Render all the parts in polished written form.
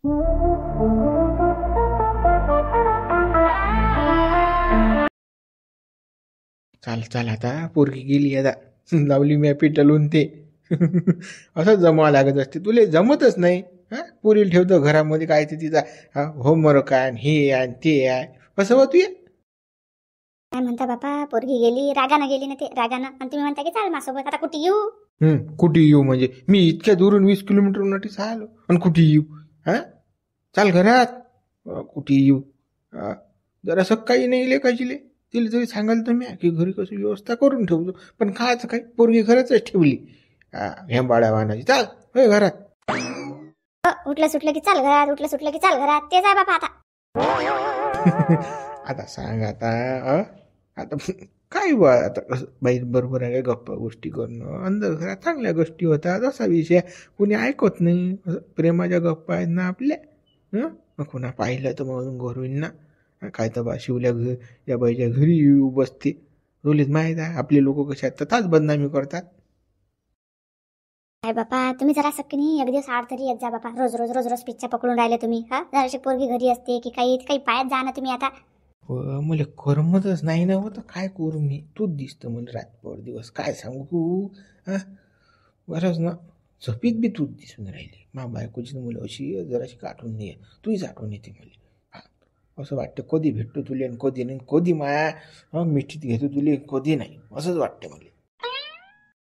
चाल चाल आता पोरगी गेली आता लावली मी पेटलून ते असं जमावं लागत असते. तुले जमतच नाही. हा पोरीला ठेवतो घरामध्ये काय ते तिचा होमवर्क आहे हे आहे ते आहे. कसं होत ये काय म्हणता बापा, पोरगी गेली रागानं गेली ना, ते रागानं. आणि तुम्ही म्हणता की चाल माझ्यासोबत. आता कुठे येऊ? कुठे येऊ म्हणजे मी इतक्या दुरून 20 किलोमीटर नटीस आलो आणि कुठे येऊ? हा चाल घरात. कुठे येऊ? जरा सकाळी नाही लेखायची तिला तरी सांगाल तर मी की घरी कशी व्यवस्था करून ठेवतो. पण खायचं काही पोरगी घराच ठेवली हेंबाळ्या वाहनाची. चाल होय घरात. उठलं सुटलं की चाल घरात, उठलं सुटलं की चाल घरात. तेच आहे बापा आता. आता सांग आता आता काय बा आता कसं बाई बरोबर आहे. गप्पा गोष्टी करणं अंदर घरात चांगल्या गोष्टी होतात. असा विषय कुणी ऐकत नाही. प्रेमाच्या गप्पा आहेत ना आपल्या. मग कुणा पाहिलं तर मग घरून ना काय तर बा शिवल्या घर या बाईच्या घरी येऊ बसते. रोलीत माहीत आहे आपले लोक कसे आहेत तर ताच बदनामी करतात. काय बापा तुम्ही जरा सक्की एक दिवस आड तरी येत जा बापा. रोज रोज रोज रोज पिच्चा पकडून राहिले तुम्ही. जराशी पोरगी घरी असते की काही पायात जा ना तुम्ही आता. मला करमतच नाही ना. होतं काय करू मी. तूच दिसतं म्हणजे रातभर दिवस काय सांगू. बरंच ना झपीत बी तूच दिसून राहिली. मा बायकोची मुलं अशी जराशी आठवण नाही तुझीच आठवण येते मला. असं वाटतं कधी भेटतो तुले आणि कधी नाही. कधी माया मिठीत घेतो तुले कधी नाही असंच वाटतं मला.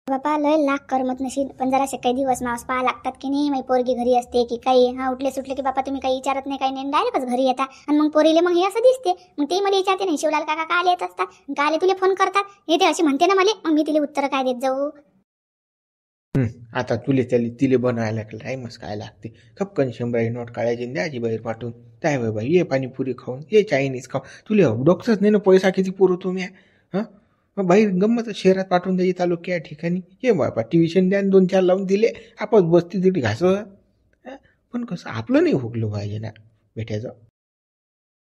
बापा लय लाख करमत नशील. पण जरासे काही दिवस मावस पाहा लागतात की नाही. माझी पोरगी घरी असते की काही. उठले सुटले की बापा तुम्ही काही विचारत नाही काही नाही. डायरेक्टच घरी येता. आणि मग पोरीले मग हे असं दिसते. मग ते मला विचारते नाही शिवलाल काका का आले येत असतात का आले तुले फोन करतात हे ते अशी म्हणते ना मला. मग मी तिला उत्तर काय देत जाऊ. आता तिले बनवायला टाईमच काय लागते. खपकन 100 नोट काढायची द्यायची बाहेर पाठवून. काय बाई ये पाणीपुरी खाऊन ये चायनीज खाऊन. तुला डॉक्टरच नाही ना पैसा किती पुरवतो मी. मग बाहेर गंमत शहरात पाठवून द्यायची तालुक्या ठिकाणी. ये बाबा ट्युशन द्या 2-4 लावून दिले आपण बसती तिथे घासव. पण कसं आपलं नाही भोगलं पाहिजे ना भेटायचं.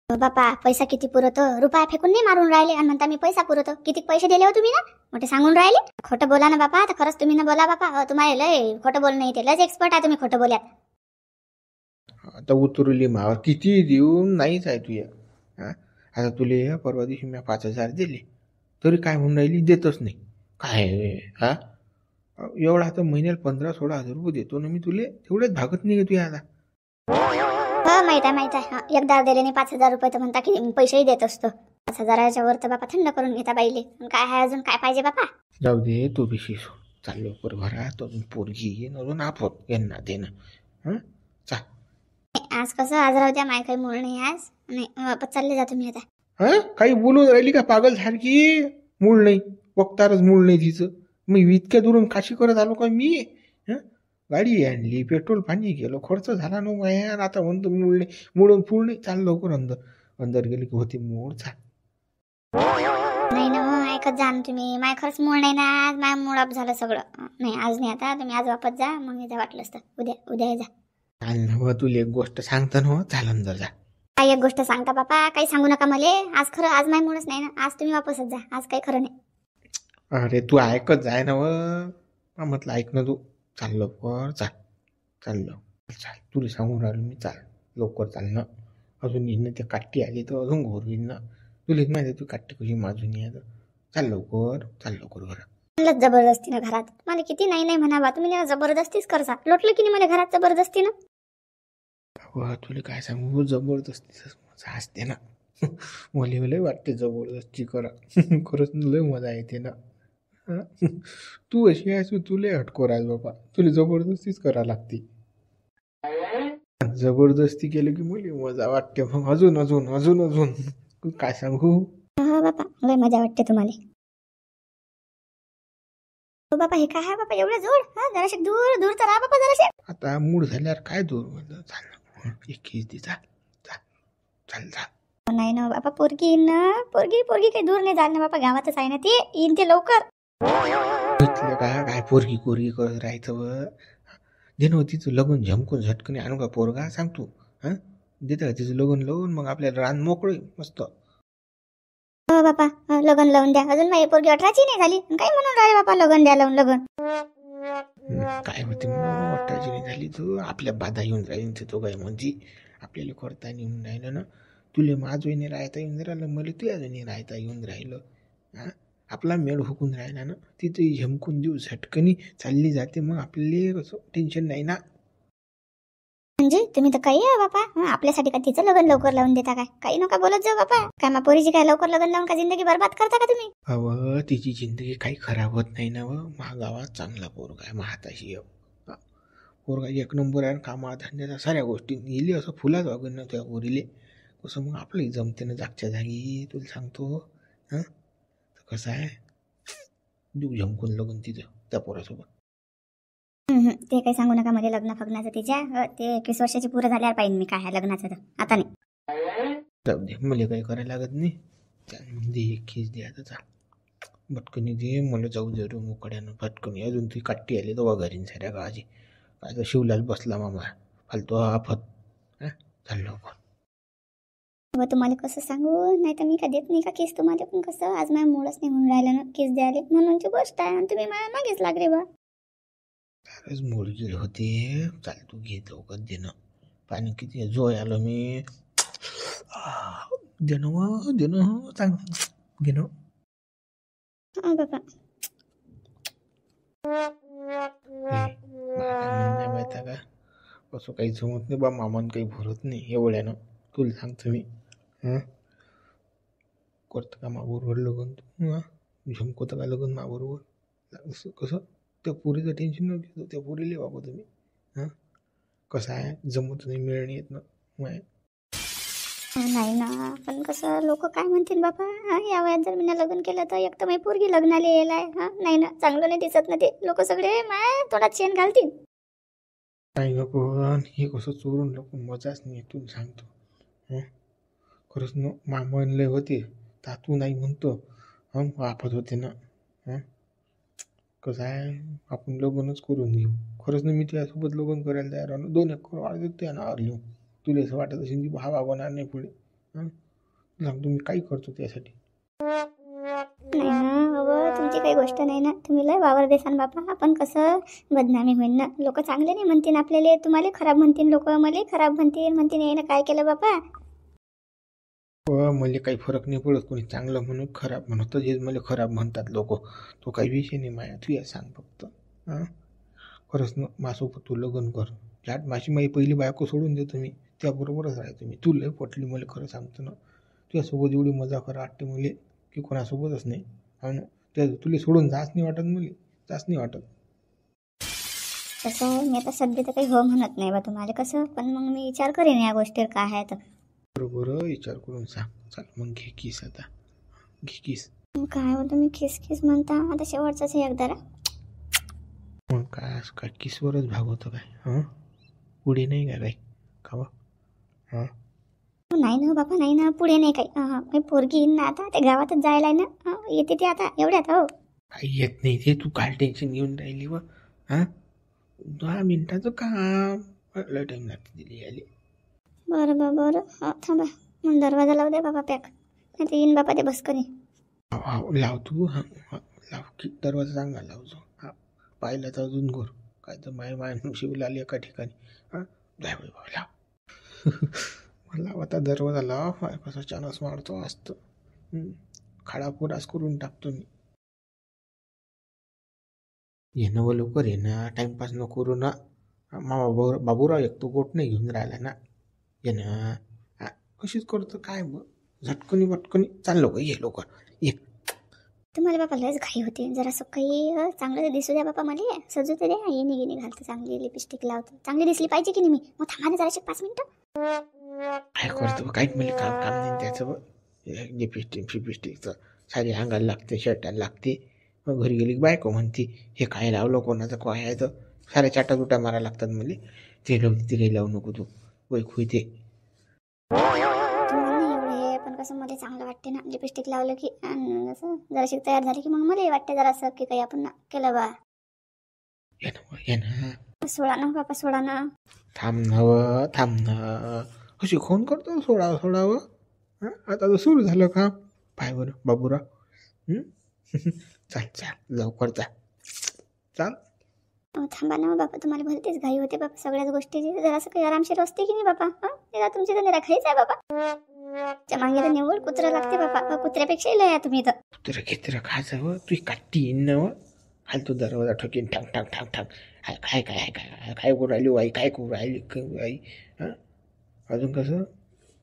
बापा पैसा किती पुरवतो. रुपया फेकून नाही मारून राहिले आणि म्हणता मी पैसा पुरवतो. किती पैसे दिले हो तुम्ही ना मोठे सांगून राहिले. खोटं बोला ना बापा. तर खरंच तुम्ही ना बोला बापा. तुम्हाला लय खोटं बोल नाही ते लयच एक्सपर्ट आहे तुम्ही खोटं बोल्यात. आता उतरली मावर किती देऊन नाहीच आहे तुया. आता तुले परवा दिवशी मी 5,000 दिले तरी काय म्हणून राहिली देतच नाही. काय एवढा आता महिन्याला 15-16 हजार रुपये देतो ना मी तुले. तेवढेच भागत नाही तुया आता. माहित आहे. एकदा दिले नाही 5,000 रुपये तर म्हणता की पैसेही देत असतो. 5,000च्या वर तर बापा थंड करून घेता बाईले. काय आहे अजून काय पाहिजे बापा. जाऊ दे तू विषय चाललो पर घरात अजून पोरगी येईन अजून आपण यांना देणं. आज कसं आज राहू द्या. माय काही मूळ नाही आज. नाही वापस चालले जा तुम्ही आता. काही बोलून राहिली का पागल सारखी. मूळ नाही वक्तारच मूळ नाही तिचं. मी इतक्या दुरून काशी करत आलो का मी. गाडी आणली पेट्रोल पाणी गेलो खर्च झाला ना माया. आता म्हणतो मूळ नाही मूळ फूळ नाही. चाल लवकर अंदर गेली की होती मूळ. चाल नाही ना ऐकत जा ना तुम्ही. माय खरंच मूळ नाही ना आज. माय मूळ अप झालं सगळं. नाही आज नाही आता तुम्ही आज वापस जा. मग एकदा वाटलं असतं उद्या जा. चाल ना तुला एक गोष्ट सांगता ना. चाल अंदर जा. काय एक गोष्ट सांगता बापा. काही सांगू नका मला. आज खरं आज माय मूळच नाही ना. आज तुम्ही वापसच जा. आज काही खरं नाही. अरे तू ऐकत जाय ना म्हटलं ऐक ना तू. चाल लवकर चाल तुला सांगून राहिलो मी. चाल लवकर चाल ना. अजून येईन ते काट्टी आली तर अजून घोर येईन ना. तुला माहिती आहे तू काट्टी कशी माजून ये. चाल लवकर घरात. जबरदस्तीनं घरात. मला किती नाही म्हणावा. तुम्ही जबरदस्तीच करसा. लोटलं की नाही मला घरात जबरदस्तीनं. तुला काय सांगू जबरदस्तीच असते ना. मला लय वाटते जबरदस्ती करा. खरंच लय मजा येते ना. तू अशी आहेस तुला हटको राहील बाबा. तुला जबरदस्तीच करा लागते. जबरदस्ती केलं की मला मजा वाटते. मग अजून काय सांगू. बापा लय मजा वाटते तुम्हाला. बापा हे काय आहे बापा एवढं जोड. जराशे दूर तर राहा बापा जराशे. आता मूड झाल्यावर काय दूर म्हणलं. चाल एक किस दे. चाल नाही ना बापा पोरगी ना. पोरगी काही दूर नाही जाल ना बापा. गावातच आहे ना ती. येईन ते लवकर. काय पोरगी करत राहायचं. देणं तिचं लग्न झमकून झटकन आणू का पोरगा सांग तू. देतं का तिचं लग्न लावून मग आपल्याला रान मोकळे मस्त. बापा लग्न लावून द्या. अजून माझी पोरगी 18ची नाही झाली. काय म्हणून राहिले बापा लग्न द्या लावून लग्न. काय होते मग वाटायची नाही झाली तू आपल्या बाधा येऊन राहील तो काय म्हणजे आपल्याला करता येऊन राहिलं ना तुले माझं राहता येऊन राहिलं मला तुझ्या राहता येऊन राहिलं हा आपला मेळ हुकून राहिला ना तिथे झमकून देऊ झटकनी चालली जाते मग आपल्याला कसं टेन्शन नाही ना. म्हणजे तुम्ही तर काही आहे बापा आपल्यासाठी का तिचं लग्न लवकर लावून देता काय काही नका बोलत जाऊ बापा काय मा पोरीची काय लवकर लग्न लावून का जिंदगी बरबाद करता का तुम्ही. अव तिची जिंदगी काही खराब होत नाही ना व महागावात चांगला पोरगा आहे महाताशी पोरगा एक नंबर आहे कामा धंद्याचा साऱ्या गोष्टी गेली असं फुलाच वागण ना त्या पोरीले कसं मग आपलंही जमते ना जागच्या जागी तुला सांगतो हां कसं आहे देऊ झमकून लग्न तिथं त्या पोरासोबत. ते काही सांगू नका मध्ये लग्न फग्नाचं तिच्या ते 21 वर्षाची पुरं झाल्यावर पाहिजे मी काय आहे लग्नाचं तर आता नाही. जाऊ दे मला काही करायला लागत नाही दे एक खीस दे आता चाल भटकनी दे मला जाऊ जरूर मोकड्यानं भटकनी अजून ती काट्टी आली तेव्हा घरीन साऱ्या गावाची काय तर शिवलाल बसला मामा फालतो आफत हां झालं लवकर. तुम्हाला कसं सांगू नाही तर मी का देत नाही का केस तुम्हाला पण कसं आज माझ्या मूळच नाही म्हणून राहिलं ना केस द्यायला म्हणूनची गोष्ट आहे आणि तुम्ही माझ्या मागेच लागले बा. खरंच मोड गेले होते चाल तू घे लवकर देणं पाणी किती जोय आलं मी देणं चांग घेणं बाबा म्हणणं माहिती का असं काही जमत नाही बा मामान काही भरत नाही एवढ्यानं तुला सांगतो मी हां करतं का माबरोबर लगन तू हां झमकवतं का लगन माबरोबर असं कसं त्या पुरीचं टेन्शन न घेतो त्या पुरीले बाबा तुम्ही हां कसं आहे जमत नाही मिळणं येत ना माय नाही ना पण कसं लोक काय म्हणतील बाबा या वयात जर मी लग्न केलं तर एक तर माझी पोरगी लग्नाला येईल आहे हा नाही ना चांगलं नाही दिसत ना ते लोक सगळे माय तोंडात शेण घालतील. काही नको हे कसं चोरून लोक मजाच नाही तुला सांगतो हां खरंच न मामनले होते तातू नाही म्हणतो हां वापत होते ना हां कसं आहे आपण लग्नच करून घेऊ खरंच ना मी तुझ्यासोबत लग्न करायला तयार आहे 2 एकर वाढ त्या नावावर लिहून तुला असं वाटत असेल की भावा होणार नाही पुढे हां सांगतो मी काही करतो त्यासाठी. नाही ना बाबा तुमची काही गोष्ट नाही ना तुम्ही लय वावर देसान बापा आपण कसं बदनामी होईल ना लोक चांगले नाही म्हणतील आपल्याला तुम्हाला खराब म्हणतील लोक मला खराब म्हणतील ये ना काय केलं बापा. मला काही फरक नाही पडत कोणी चांगलं म्हणून खराब म्हणत जे मला खराब म्हणतात लोक तो काही विषय नाही माया तू या सांग फक्त हां खरंच ना माझ्यासोबत तू लग्न कर लाट माझी पहिली बायको सोडून देतो मी त्याबरोबरच राहतो मी तू लय पटली मला खरं सांगतो ना तुझ्यासोबत एवढी मजा करा वाटते मला की कोणासोबतच नाही हा ना त्या तुला सोडून जाच नाही वाटत मला जाच नाही वाटत. तसं मी आता सध्या तर काही हो म्हणत नाही बा तुम्हाला कसं पण मग मी विचार करेन या गोष्टीवर काय आहे तर. बरोबर विचार करून सांग चाल मग घे किस आता घे किस. काय होतं मी खिस खिस म्हणता आता शेवटचाच आहे एकदा मग काय किसवरच भाग होतं काय हां पुढे नाही का काय खावा हां नाही ना बाबा नाही ना पुढे नाही काही पोरगी येईन ना आता त्या गावातच जायला आहे ना येते ते आता एवढ्यात हो काही येत नाही ते तू काय टेन्शन घेऊन राहिली व हां 10 मिनिटाचं काम लय टाईम लागते दिली यायला. बरं बरं हा थांबा मग दरवाजा लावू द्या बाबा पॅक नाही तर येईन बापा ते बसकरी. लाव तू हां लाव की दरवाजा चांगला लावतो हां पाहिलं तर अजून गोर काय तर माय शिवला आली एका ठिकाणी हां जाय बाबा लाव लाव आता दरवाजा लाव कसा चानस मारतो असतं खाडापुरास करून टाकतो मी. येणं व लवकर ये ना टाईमपास न करू ना मामा बाबूराव एक तो गोट नाही घेऊन राहिला ना ये ना कशीच करतो काय झटकनी भटकनी चाललो का ये लवकर ये. तुम्हाला बापा लयच घाई होते जरा असं काही चांगलं दिसू द्या बापा मला सजू तर द्या येणे गिणी घालतं चांगली लिपस्टिक लावतो चांगली दिसली पाहिजे की नाही मी मग थांबा ना जराशी 5 मिनिटं. काय करतो काहीच मला काम नाही त्याचं लिपस्टिकचं साडी अंगाला लागते शर्टाला लागते मग घरी गेली बायको म्हणते हे काय लावलं कोणाचं काय आहे तर साऱ्या चाटा तुटा मारा लागतात मला ते लावते ते काही लावू नको तू वैखू ते. एवढे पण कसं मला चांगलं वाटते ना लिपस्टिक लावलं की असं जराशी तयार झाली की मग मला वाटते जरा असं की काही आपण ना केलं बा. ये ना सोडा ना बापा सोडा ना थांब ना अशी फोन करतो सोडावं हां आता तर सुरू झालं काम पाय बरं बाबूराव चाल लवकर चाल थांबा ना बापा, तुम्हाला भलतीच घाई होते बापा सगळ्याच गोष्टीची. जरासं काही आरामशीर असते की नाही बापा? हा तुमची तर निराखाईच आहे बापा. च्या मागे तर निव्वळ कुत्रा लागते बापा. कुत्र्यापेक्षाही लय आहे तुम्ही तर. कुत्र घेत्र खायचं हो, तुझी काठी येईन ना. फालतू दरवाजा ठोकीन ठाक ठाक ठाक ठाक. काय काय काय काय काय करू राहिली आई, काय करू राहिली आई? हां, अजून कसं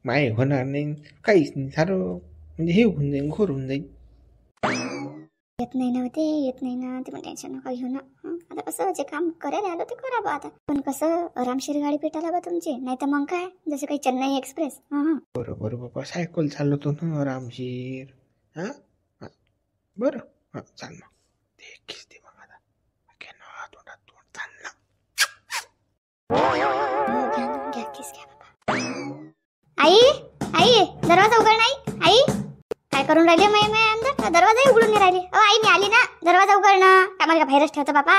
माय होणार नाही, काहीच नाही. सारं म्हणजे हे होऊन जाईन, घोर होऊन जाईन. येत नाही ना ते, येत नाही ना ते, मग टेन्शन नका घेऊ ना. आता कसं जे काम करायला आलो ते करा बा आता. पण कसं आरामशीर गाडी पेटायला बा तुमची, नाही तर मग काय जसं काही चेन्नई एक्सप्रेस. बरोबर बाबा, सायकल चालवतो ना आरामशीर. हां हां, बरं हां, चाल मग. ते खिचते मग आता. तोंडात तोंड चाल ना. घ्या किस घ्या बाबा. आई आई, दरवाजा उघड नाही आई. काय करून राहिले मै मै अंदर? दरवाजा उघडून नाही राहिले. आई मी आली ना, दरवाजा उघड ना. काय मला बाहेरच ठेवतो बापा?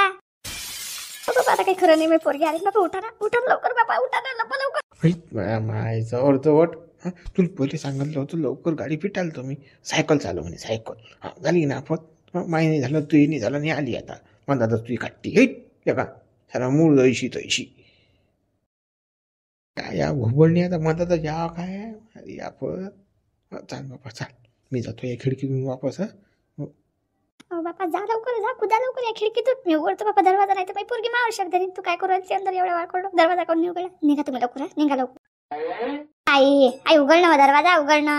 बाबा आता काही खरं नाही, मी पोरगी आली बापा. उठा ना, उठा लवकर बापा, उठा ना लवकर. मायचा अर्धवट. हां, तुला पहिले सांगितलं होतं लवकर गाडी फिटायला तुम्ही. सायकल चालव म्हणे, सायकल. हां, झाली ना आपण. माय नाही झालं, तुही नाही झालं, नाही आली आता. म्हणतात तुझी काट्टी हे का सारा मूळ ऐशी तैशी. काय या घुबडणी आता म्हणतात या काय या पण. चाल बापा चाल, मी जातो या खिडकीतून वापस. बापा जा लवकर, जा कुदा लवकर या खिडकीतून. मी उघडतो बापा दरवाजा, नाही तर माझी पोरगी मावू शकते. तू काय करू राहिली अंदर एवढ्या वाळ करतो? दरवाजा कोण नाही उघडला? निघा तुम्ही लवकर, निघा लवकर. आई आई उघड ना दरवाजा, उघड ना.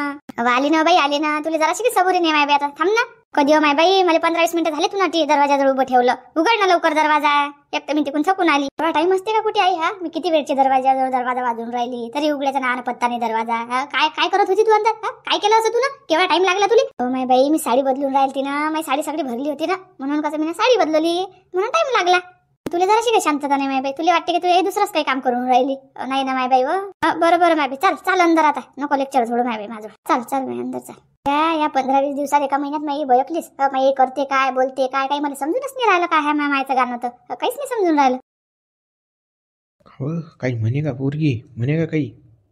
आली ना बाई, आली ना. तुला जराशी की सबुरी नाही माय बाई आता. थांब ना. कधी हो माय बाई, मला 15-20 मिनिटं झाले तुला दरवाजाजवळ उभं ठेवलं. उघड ना लवकर दरवाजा. एक तर मी तिकून थकून आली. एवढा टाइम असते का कुठे आई? हा मी किती वेळची दरवाजाजवळ दरवाजा वाजून राहिली, तरी उघड्याचा नाना पत्ता नाही दरवाजा. काय काय करत होती तू अंदर? काय केलं असं तुला? केव्हा टाइम लागला तुला? हो माय बाई, मी साडी बदलून राहिली ना. माझी साडी सगळी भरली होती ना, म्हणून कसं मी साडी बदलली, म्हणून टाइम लागला. तुला जराशी काही शांतता नाही माय बाई. तुला वाटते की तू हे दुसरंच काही काम करून राहिली? नाही ना माय बाई. बरं बरं माय बाई, चाल चाल अंदर आता. नको लेक्चर थोडं माय बाई माझं. चाल चाल मी अंदर चाल. या 15-20 दिवसात एका महिन्यात माई बयकलीस. माई करते काय, बोलते काय, काही मला समजूनच नाही राहिलं. काय आहे मायचं गाणं तर काहीच नाही समजून राहिलं. हो, काही म्हणे का पोरगी? म्हणे का काही?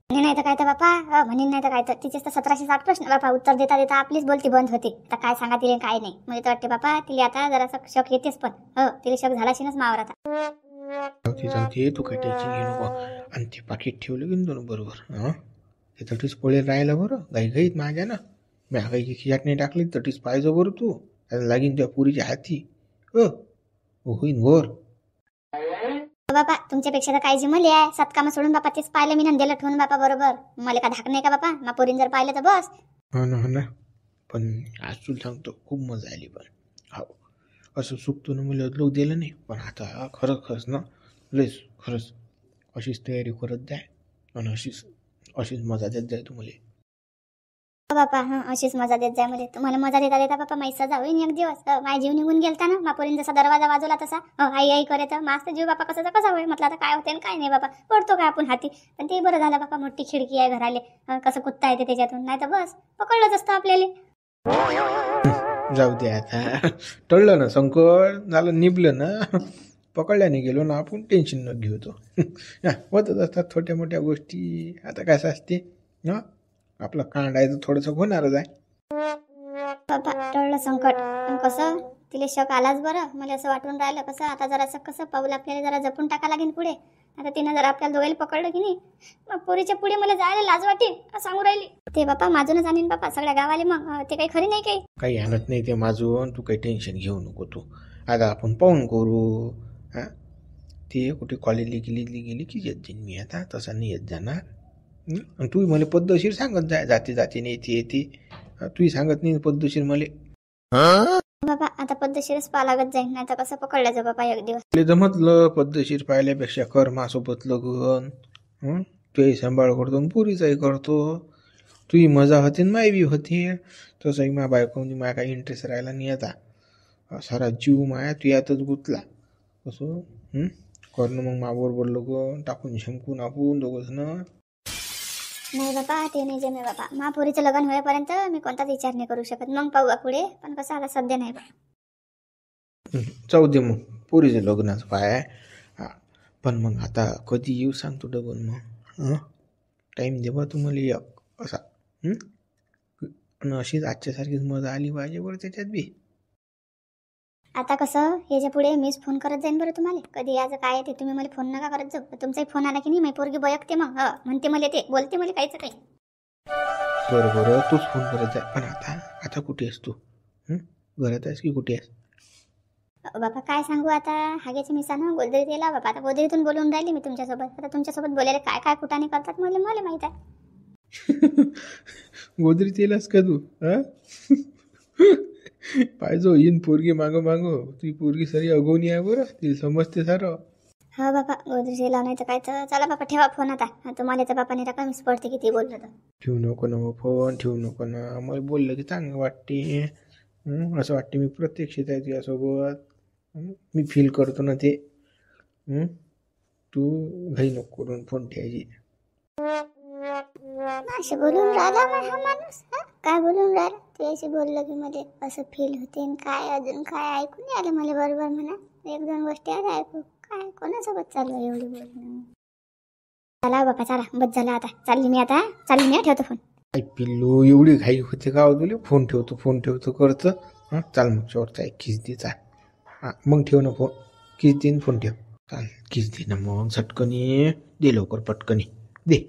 म्हणे नाही तर काय तर बापा, म्हणेन नाही तर काय तर. तिचेच तर 1760 प्रश्न बापा. उत्तर देता देता आपलीच बोलती बंद होते. आता काय सांगा तिला काय नाही. म्हणजे तर वाटते बापा तिला आता जरासा शक येतेच. पण तिला शक झालाशीनच मावर आता. जाऊ तू काय टेन्शन घेऊ नको. आणि ते पाकिट ठेवलं की दोन बरोबर. हां, ते तटीच पळेल राहिलं बरं घाईत माझ्या ना. मी काही खिशात नाही टाकली, तटीच पाहिजे बरं तू. लागीन तुझ्या पुरीच्या हाती. होईन घोर. बापा तुमच्यापेक्षा तर काळजी मले आहे. 7 कामं सोडून बापा तेच पाहिलं मी नंदेला ठेवून बापा बरोबर. मला का धाक नाही का बापा? मा पोरीन जर पाहिलं तर बस. हो ना. पण आज तुला सांगतो खूप मजा आली. पण हो, असं चुकतो ना, मला लोक दिलं नाही. पण आता खरंच ना, लयच खरंच अशीच तयारी करत जाय आणि अशीच मजा देत जाय तुम्हाला. बापा अशीच मजा देत जाय मला. तुम्हाला मजा देता देता बापा माझी सजा होईन एक दिवस. माझा जीव निघून गेलता ना, मापोरीन जसा दरवाजा वाजवला तसा आई आई करे तर माझा जीव बापा कसा होईल. म्हटलं आता काय होते काय नाही बापा, पडतो काय आपण हाती. पण ते बरं झालं बापा, मोठी खिडकी आहे घराले. कसं कुत्ता येते त्याच्यातून, नाही तर बस पकडलंच असतं आपल्याला. जाऊ दे आता, टळलं ना संकट, झालं निभलं ना. पकडल्याने गेलो ना आपण, टेन्शन न घेऊ तो. होतच असतात छोट्या मोठ्या गोष्टी. आता कसं असते ना, आपलं कांडायचं थोडंसं होणारच आहे. बाबा टळलं संकट. पण कसं तिला शक आलाच बरं. मला असं वाटून राहिलं कसं आता जरासं कसं पाऊल आपल्याला जरा जपून टाका लागेल पुढे. आता तिनं जर आपल्याला दोघांना पकडलं की नाही, मग पोरीच्या पुढे मला जायला लाज वाटेल सांगू राहिली. ते बापा माझूनच आणीन बापा सगळ्या गावाले. मग ते काही खरी नाही काही आणत नाही ते माझून. तू काही टेन्शन घेऊ नको तू. आता आपण पाहून करू. हां, ते कुठे कॉलेजला गेली की येत जाईन मी. आता तसा नाही येत जाणार. आणि तू मला पद्धतशीर सांगत जाय, जाते नाही येते. तूही सांगत नाही पद्धतशीर मला. बाबा आता पद्धतशीरच पाहा लागत जाईल, नाही तर कसं पकडलं जा बाबा एक दिवस. जमतलं पद्धतशीर पाहिल्यापेक्षा कर माझ्यासोबत लगन. तूही सांभाळ करतो, पुरीचाही करतो. तुही मजा होती माय बी होती. तसंही माझ्या बायको माझ्या काही इंटरेस्ट राहिला नाही आता. सारा जीव माया तू यातच गुतला. कसं करणं मग माबरोबर लगन टाकून झमकून आपण दोघंजण. नाही बाबा ते नाही जमे बाबा. महापुरीचं लग्न होईपर्यंत मी कोणताच विचार नाही करू शकत. मग पाहू पुढे. पण कसं आता सध्या नाही बा. जाऊ दे मग, पुरीचं लग्नाचं पाय. पण मग आता कधी येऊ सांगतो डबल मग. टाईम दे बा तुम्हाला असा. आणि अशीच आजच्यासारखीच मजा आली पाहिजे बरं त्याच्यात बी. आता कसं याच्या पुढे मीच फोन करत जाईन बरं तुम्हाला. कधी याचं काय आहे ते तुम्ही मला फोन नका करत जाऊ. तुमचाही फोन आला की नाही माझी पोरगी बयकते मग म्हणते मला ते बोलते मला काहीच काही. बरं तूच फोन करत आहे. पण आता कुठे आहेस तू? घरात आहेस की कुठे आहेस? बापा काय सांगू आता, हागेच्या मिसानं गोदरीत येला बापा. आता गोदरीतून बोलून राहिली मी तुमच्यासोबत. आता तुमच्यासोबत बोलायला काय काय कुठाने करतात मला माहित आहे. गोदरीत येलास का तू? पाहिजो येईन पोरगी मागो तुझी पोरगी सरी अगोनी आहे बरं, तिला समजते सारं. हा बापा गोदरीत येला नाही तर काय तर. चला बापा ठेवा फोन आता. तुम्हाला तर बापाने तर कमीच पडते किती बोललं तर. ठेवू नको ना फोन, ठेवू नको ना. मला बोललं की चांगलं वाटते. असं वाटते मी प्रत्यक्षित आहे तुझ्यासोबत. मी फील करतो ना ते. तू घाई नको करून फोन ठेवायची. असे बोलून राहिला मग हा माणूस. काय बोलून राहिला ते? असे बोललं की मध्ये असं फील होते. काय अजून काय ऐकून नाही आलं मला बरोबर म्हणा. एक दोन गोष्टी आल्या ऐकू. काय कोणासोबत चालू आहे एवढी बोलणं? चला बापा चला, बस झालं आता. चालली मी ठेवतो फोन. आई पिल्लू एवढी घाई होते का तुला? फोन ठेवतो करतं. चाल मग शेवटचा एक किस दे चाल. मग ठेव ना फोन. किस देईन फोन ठेव. चाल किस दे ना मग झटकनी दे, लवकर पटकनी दे.